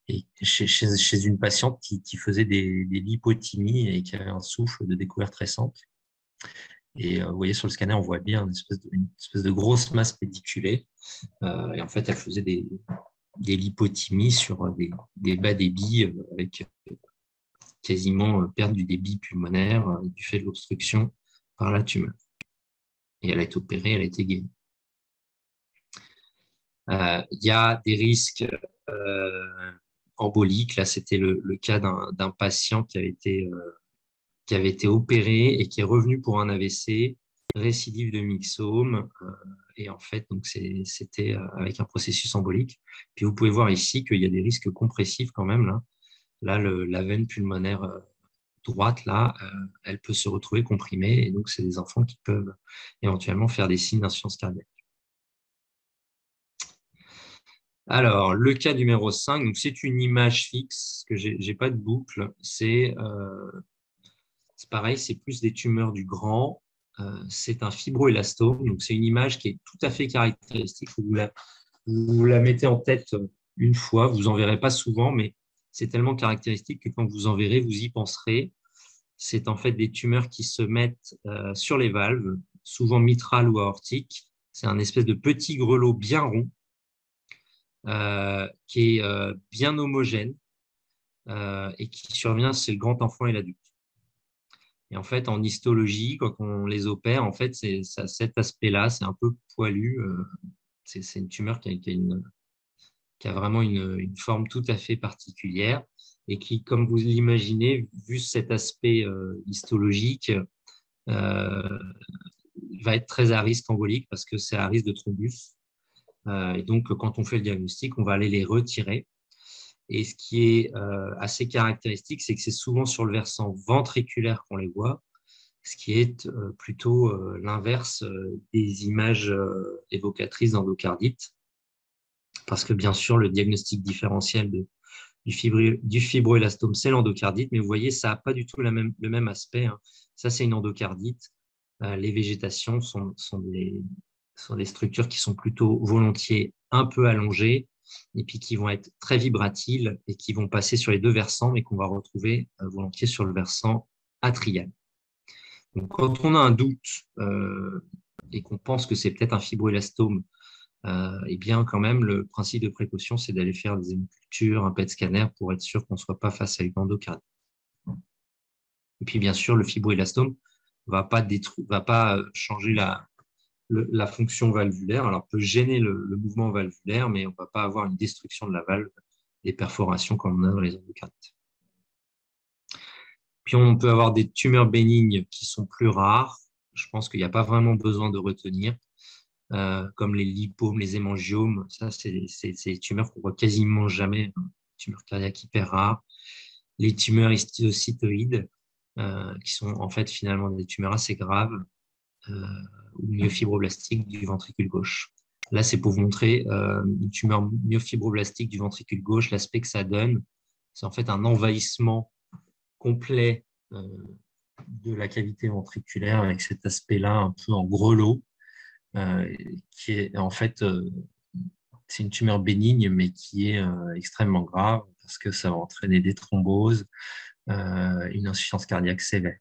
Et chez une patiente qui faisait des lipothymies et qui avait un souffle de découverte récente. Et vous voyez sur le scanner, on voit bien une espèce de grosse masse pédiculée. Et en fait, elle faisait des lipothymies sur des bas débits avec quasiment perte du débit pulmonaire du fait de l'obstruction par la tumeur. Et elle a été opérée, elle a été guérie. Il y a des risques emboliques. Là, c'était le cas d'un patient qui avait été opéré et qui est revenu pour un AVC, récidive de myxome. Et en fait, donc c'était avec un processus embolique. Puis vous pouvez voir ici qu'il y a des risques compressifs quand même. Là la veine pulmonaire droite, là, elle peut se retrouver comprimée. Et donc, c'est des enfants qui peuvent éventuellement faire des signes d'insuffisance cardiaque. Alors, le cas numéro 5, c'est une image fixe, que je n'ai pas de boucle. C'est pareil, c'est plus des tumeurs du grand. c'est un fibroélastome. Donc, c'est une image qui est tout à fait caractéristique. Vous la mettez en tête une fois, vous en verrez pas souvent, mais c'est tellement caractéristique que quand vous en verrez, vous y penserez. C'est en fait des tumeurs qui se mettent sur les valves, souvent mitrales ou aortiques. C'est un espèce de petit grelot bien rond qui est bien homogène et qui survient chez le grand enfant et l'adulte. Et en fait, en histologie, quand on les opère, en fait, c'est cet aspect-là, c'est un peu poilu. C'est une tumeur qui a vraiment une forme tout à fait particulière et qui, comme vous l'imaginez, vu cet aspect histologique, va être très à risque embolique parce que c'est à risque de thrombus. Et donc, quand on fait le diagnostic, on va aller les retirer. Et ce qui est assez caractéristique, c'est que c'est souvent sur le versant ventriculaire qu'on les voit, ce qui est plutôt l'inverse des images évocatrices d'endocardite. Parce que bien sûr, le diagnostic différentiel du fibroélastome, c'est l'endocardite, mais vous voyez, ça n'a pas du tout le même aspect. Hein. Ça, c'est une endocardite. Les végétations sont des structures qui sont plutôt volontiers un peu allongées et puis qui vont être très vibratiles et qui vont passer sur les deux versants, mais qu'on va retrouver volontiers sur le versant atrial. Donc, quand on a un doute et qu'on pense que c'est peut-être un fibroélastome, eh bien, quand même, le principe de précaution, c'est d'aller faire des hémocultures, un PET scanner pour être sûr qu'on ne soit pas face à une endocardite. Et puis, bien sûr, le fibroélastome va pas changer la fonction valvulaire. Alors, peut gêner le mouvement valvulaire, mais on ne va pas avoir une destruction de la valve, des perforations comme on a dans les endocardites. Puis, on peut avoir des tumeurs bénignes qui sont plus rares. Je pense qu'il n'y a pas vraiment besoin de retenir. Comme les lipomes, les hémangiomes, ça, c'est des tumeurs qu'on voit quasiment jamais, tumeurs cardiaques hyper rares. Les tumeurs histiocytoïdes, qui sont en fait finalement des tumeurs assez graves, ou myofibroblastiques du ventricule gauche. Là, c'est pour vous montrer une tumeur myofibroblastique du ventricule gauche. L'aspect que ça donne, c'est en fait un envahissement complet de la cavité ventriculaire avec cet aspect-là un peu en grelot. Qui est en fait, c'est une tumeur bénigne, mais qui est extrêmement grave parce que ça va entraîner des thromboses, une insuffisance cardiaque sévère.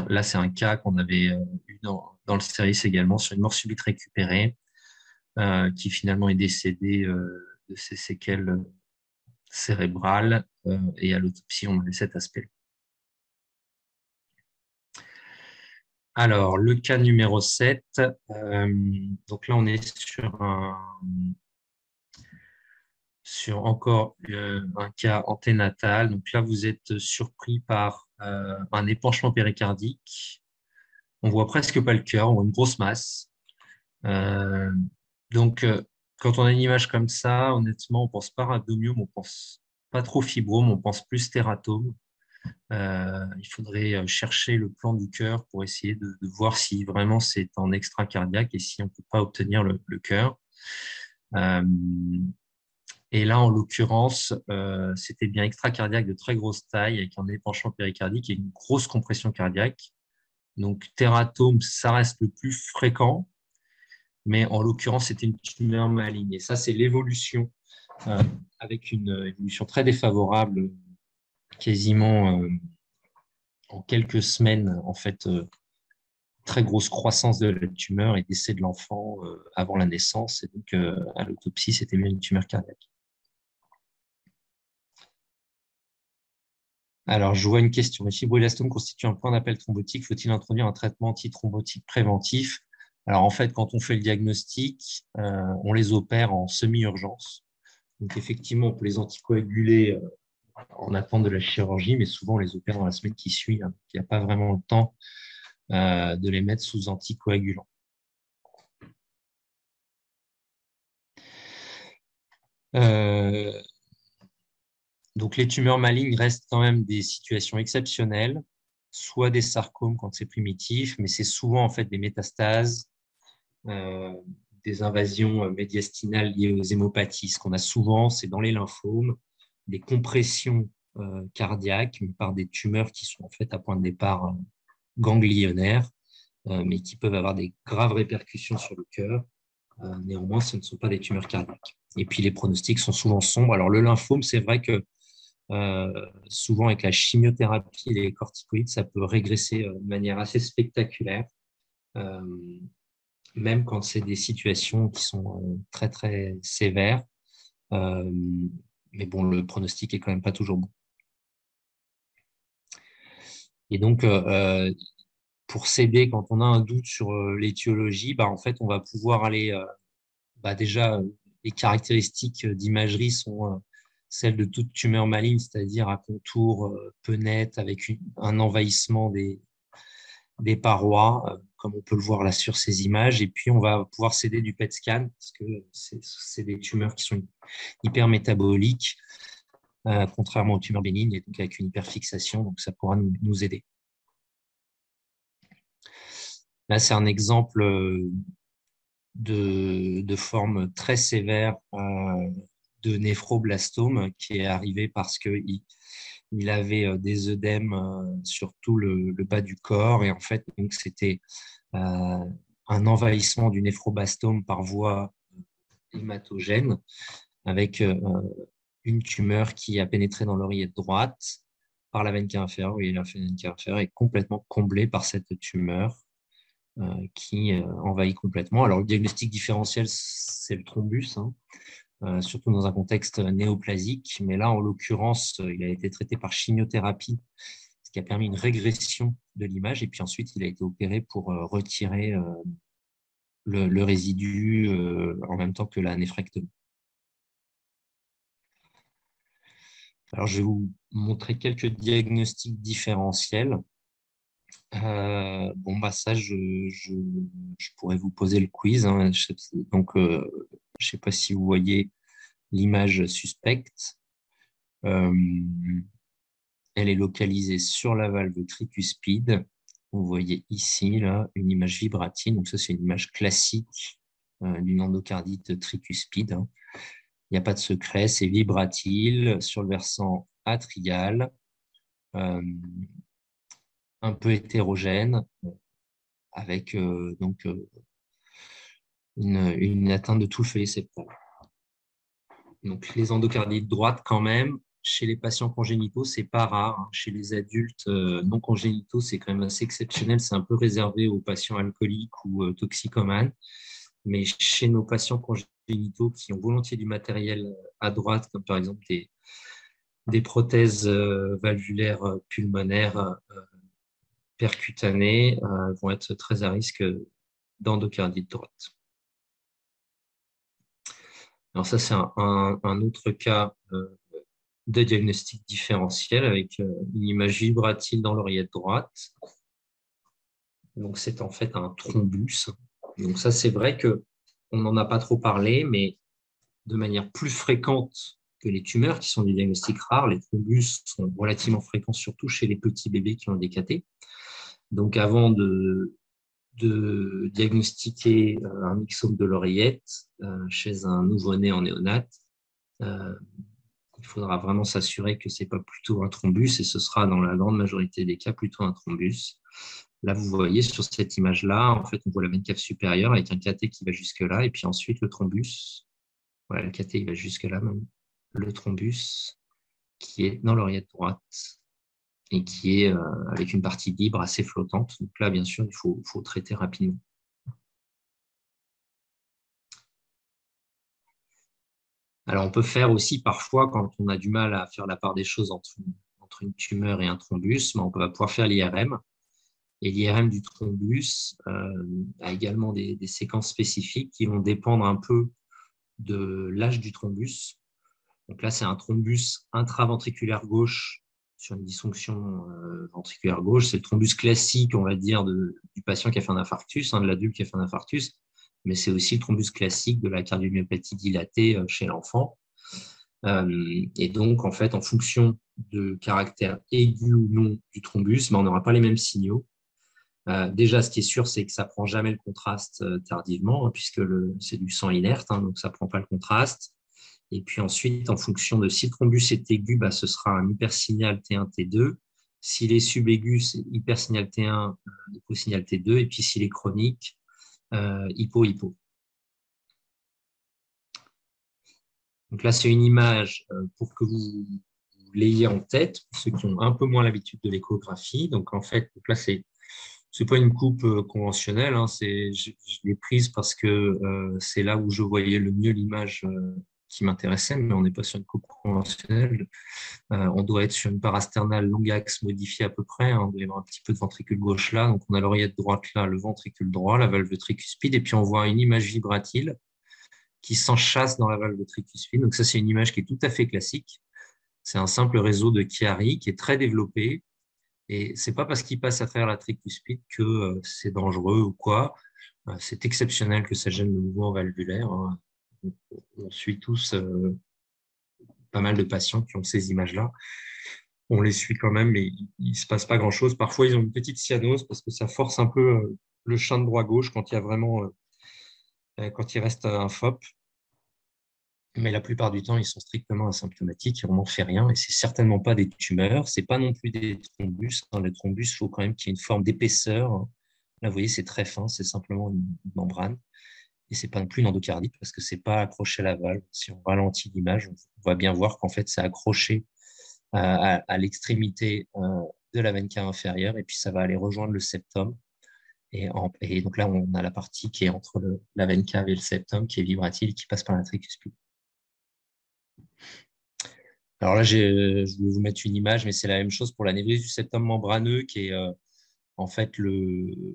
Là, c'est un cas qu'on avait eu dans le service également sur une mort subite récupérée, qui finalement est décédé de ses séquelles cérébrales, et à l'autopsie, on avait cet aspect-là. Alors, le cas numéro 7, donc là, on est sur encore un cas anténatal. Donc là, vous êtes surpris par un épanchement péricardique. On voit presque pas le cœur, on voit une grosse masse. Donc, quand on a une image comme ça, honnêtement, on pense pas rhabdomyome, on pense pas trop fibrome, on pense plus tératome. Il faudrait chercher le plan du cœur pour essayer de voir si vraiment c'est en extracardiaque et si on ne peut pas obtenir le cœur. Et là, en l'occurrence, c'était bien extracardiaque de très grosse taille avec un épanchement péricardique et une grosse compression cardiaque. Donc, tératome, ça reste le plus fréquent, mais en l'occurrence, c'était une tumeur maligne. Et ça, c'est l'évolution avec une évolution très défavorable, quasiment en quelques semaines, en fait, très grosse croissance de la tumeur et décès de l'enfant avant la naissance. Et donc, à l'autopsie, c'était bien une tumeur cardiaque. Alors, je vois une question. Le fibroélastome constitue un point d'appel thrombotique. Faut-il introduire un traitement antithrombotique préventif? Alors, en fait, quand on fait le diagnostic, on les opère en semi-urgence. Donc, effectivement, on peut les anticoaguler en attente de la chirurgie, mais souvent, on les opère dans la semaine qui suit. Hein. Il n'y a pas vraiment le temps de les mettre sous anticoagulants. Donc, les tumeurs malignes restent quand même des situations exceptionnelles, soit des sarcomes quand c'est primitif, mais c'est souvent en fait des métastases, des invasions médiastinales liées aux hémopathies. Ce qu'on a souvent, c'est dans les lymphomes, des compressions cardiaques, mais par des tumeurs qui sont en fait à point de départ ganglionnaire, mais qui peuvent avoir des graves répercussions sur le cœur. Néanmoins, ce ne sont pas des tumeurs cardiaques. Et puis, les pronostics sont souvent sombres. Alors, le lymphome, c'est vrai que souvent, avec la chimiothérapie et les corticoïdes, ça peut régresser de manière assez spectaculaire, même quand c'est des situations qui sont très, très sévères. Mais bon, le pronostic est quand même pas toujours bon. Et donc, pour s'aider quand on a un doute sur l'étiologie, en fait, on va pouvoir aller déjà, les caractéristiques d'imagerie sont celles de toute tumeur maligne, c'est-à-dire à contour peu net, avec un envahissement des parois, comme on peut le voir là sur ces images. Et puis, on va pouvoir s'aider du PET scan, parce que c'est des tumeurs qui sont hyper métaboliques, contrairement aux tumeurs bénignes, et donc avec une hyperfixation, donc ça pourra nous aider. Là, c'est un exemple de forme très sévère de néphroblastome qui est arrivé parce qu'il avait des œdèmes sur tout le bas du corps. Et en fait, donc, c'était un envahissement du néphroblastome par voie hématogène avec une tumeur qui a pénétré dans l'oreillette droite par la veine cave inférieure, et la veine cave inférieure est complètement comblée par cette tumeur qui envahit complètement. Alors, le diagnostic différentiel, c'est le thrombus, surtout dans un contexte néoplasique. Mais là, en l'occurrence, il a été traité par chimiothérapie, ce qui a permis une régression de l'image. Et puis ensuite, il a été opéré pour retirer le résidu en même temps que la néphrectomie. Alors, je vais vous montrer quelques diagnostics différentiels. Ça, je pourrais vous poser le quiz. Donc, je ne sais pas si vous voyez l'image suspecte. Elle est localisée sur la valve tricuspide. Vous voyez ici là, une image vibratile. Donc, ça, c'est une image classique d'une endocardite tricuspide. Il n'y a pas de secret, c'est vibratile sur le versant atrial. Un peu hétérogène, avec une atteinte de tout le feuillet septal. Donc, les endocardites droites, quand même, chez les patients congénitaux, c'est pas rare. Chez les adultes non congénitaux, c'est quand même assez exceptionnel. C'est un peu réservé aux patients alcooliques ou toxicomanes. Mais chez nos patients congénitaux qui ont volontiers du matériel à droite, comme par exemple des prothèses valvulaires pulmonaires percutanés vont être très à risque d'endocardite droite. Alors ça, c'est un autre cas de diagnostic différentiel avec une image vibratile dans l'oreillette droite. Donc, c'est en fait un thrombus. Donc ça, c'est vrai qu'on n'en a pas trop parlé, mais de manière plus fréquente que les tumeurs, qui sont des diagnostics rares, les thrombus sont relativement fréquents, surtout chez les petits bébés qui ont des cathés. Donc, avant de diagnostiquer un myxome de l'oreillette chez un nouveau-né en néonate, il faudra vraiment s'assurer que ce n'est pas plutôt un thrombus, et ce sera dans la grande majorité des cas plutôt un thrombus. Là, vous voyez sur cette image-là, en fait, on voit la veine cave supérieure avec un cathé qui va jusque-là, et puis ensuite le thrombus. Voilà, le cathé il va jusque-là même. Le thrombus qui est dans l'oreillette droite et qui est avec une partie libre assez flottante. Donc là, bien sûr, il faut traiter rapidement. Alors, on peut faire aussi parfois, quand on a du mal à faire la part des choses entre une tumeur et un thrombus, on va pouvoir faire l'IRM. Et l'IRM du thrombus a également des séquences spécifiques qui vont dépendre un peu de l'âge du thrombus. Donc là, c'est un thrombus intraventriculaire gauche sur une dysfonction ventriculaire gauche. C'est le thrombus classique, on va dire, du patient qui a fait un infarctus, de l'adulte qui a fait un infarctus, mais c'est aussi le thrombus classique de la cardiomyopathie dilatée chez l'enfant. Et donc, en fait, en fonction de caractère aigu ou non du thrombus, on n'aura pas les mêmes signaux. Déjà, ce qui est sûr, c'est que ça ne prend jamais le contraste tardivement, puisque c'est du sang inerte, donc ça ne prend pas le contraste. Et puis ensuite, en fonction de si le thrombus est aigu, ce sera un hypersignal T1, T2. S'il est subaigu, c'est hypersignal T1, hyposignal T2. Et puis s'il est chronique, hypo-hypo. Donc là, c'est une image pour que vous l'ayez en tête, pour ceux qui ont un peu moins l'habitude de l'échographie. Donc en fait, donc là, c'est pas une coupe conventionnelle, hein, je l'ai prise parce que c'est là où je voyais le mieux l'image qui m'intéressait, mais on n'est pas sur une coupe conventionnelle. On doit être sur une parasternale long axe modifiée à peu près, hein, on doit y avoir un petit peu de ventricule gauche là, donc on a l'oreillette droite là, le ventricule droit, la valve tricuspide, et puis on voit une image vibratile qui s'enchasse dans la valve tricuspide. Donc ça, c'est une image qui est tout à fait classique. C'est un simple réseau de Chiari qui est très développé. Et c'est pas parce qu'il passe à travers la tricuspide que c'est dangereux ou quoi. C'est exceptionnel que ça gêne le mouvement valvulaire, hein. On suit tous pas mal de patients qui ont ces images-là. On les suit quand même, mais il ne se passe pas grand-chose. Parfois, ils ont une petite cyanose parce que ça force un peu le champ de droit-gauche quand il y a vraiment, quand il reste un FOP. Mais la plupart du temps, ils sont strictement asymptomatiques et on n'en fait rien. Et c'est certainement pas des tumeurs, c'est pas non plus des thrombus. Dans les thrombus, il faut quand même qu'il y ait une forme d'épaisseur. Là, vous voyez, c'est très fin, c'est simplement une membrane. Et c'est pas non plus une endocardite parce que c'est pas accroché à la valve. Si on ralentit l'image, on va bien voir qu'en fait, c'est accroché à l'extrémité de la veine cave inférieure et puis ça va aller rejoindre le septum. Et donc là, on a la partie qui est entre la veine cave et le septum qui est vibratile et qui passe par la tricuspide. Alors là, je vais vous mettre une image, mais c'est la même chose pour l'anévrisme du septum membraneux, qui est en fait le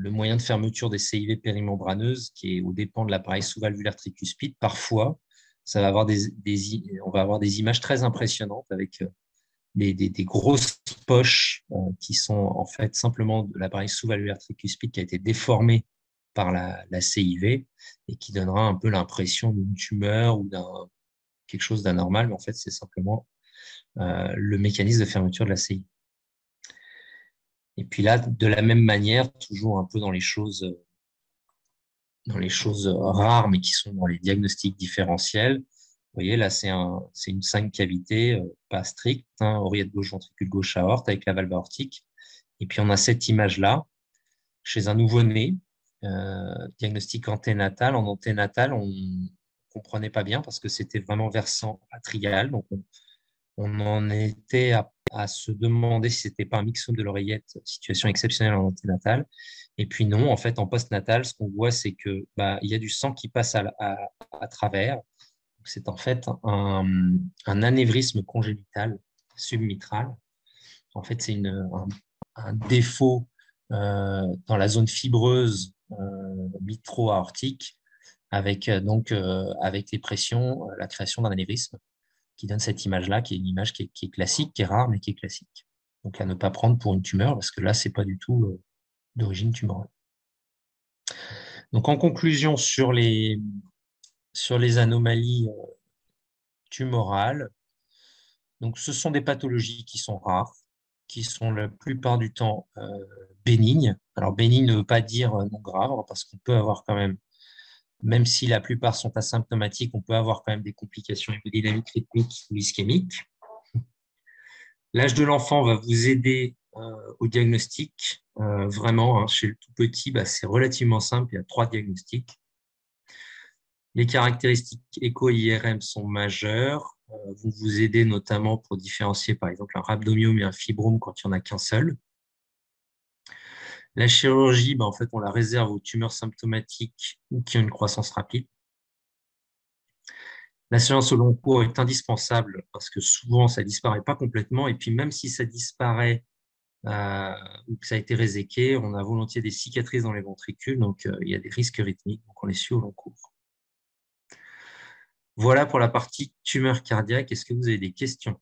moyen de fermeture des CIV périmembraneuses, qui est aux dépens de l'appareil sous-valvulaire tricuspide. Parfois, ça va avoir on va avoir des images très impressionnantes avec des grosses poches qui sont en fait simplement de l'appareil sous-valvulaire tricuspide qui a été déformé par la CIV et qui donnera un peu l'impression d'une tumeur ou quelque chose d'anormal, mais en fait, c'est simplement le mécanisme de fermeture de la CI. Et puis là, de la même manière, toujours un peu dans les choses rares, mais qui sont dans les diagnostics différentiels. Vous voyez, là, c'est une 5 cavités, pas stricte, hein, oreillette gauche, ventricule gauche, aorte, avec la valve aortique. Et puis, on a cette image-là, chez un nouveau-né, diagnostic anténatal. En anténatal, on ne comprenait pas bien parce que c'était vraiment versant atrial. Donc, on en était à se demander si c'était pas un myxome de l'oreillette, situation exceptionnelle en anténatal. Et puis non, en fait, en postnatal, ce qu'on voit, c'est que il y a du sang qui passe à travers. C'est en fait un anévrisme congénital submitral. En fait, c'est un défaut dans la zone fibreuse mitro-aortique avec avec les pressions, la création d'un anévrisme qui donne cette image-là, qui est une image qui est classique, qui est rare, mais qui est classique. Donc à ne pas prendre pour une tumeur, parce que là, c'est pas du tout d'origine tumorale. Donc en conclusion, sur les anomalies tumorales, donc ce sont des pathologies qui sont rares, qui sont la plupart du temps bénignes. Alors bénigne ne veut pas dire non grave, parce qu'on peut avoir quand même si la plupart sont asymptomatiques, on peut avoir quand même des complications hémodynamiques, rythmiques ou ischémiques. L'âge de l'enfant va vous aider au diagnostic. Vraiment, hein, chez le tout petit, c'est relativement simple. Il y a 3 diagnostics. Les caractéristiques écho-IRM sont majeures. Vont vous aider notamment pour différencier, par exemple, un rhabdomyome et un fibrome quand il n'y en a qu'un seul. La chirurgie, en fait, on la réserve aux tumeurs symptomatiques ou qui ont une croissance rapide. La surveillance au long cours est indispensable parce que souvent, ça ne disparaît pas complètement. Et puis, même si ça disparaît ou que ça a été réséqué, on a volontiers des cicatrices dans les ventricules, donc il y a des risques rythmiques, donc on les suit au long cours. Voilà pour la partie tumeur cardiaque. Est-ce que vous avez des questions ?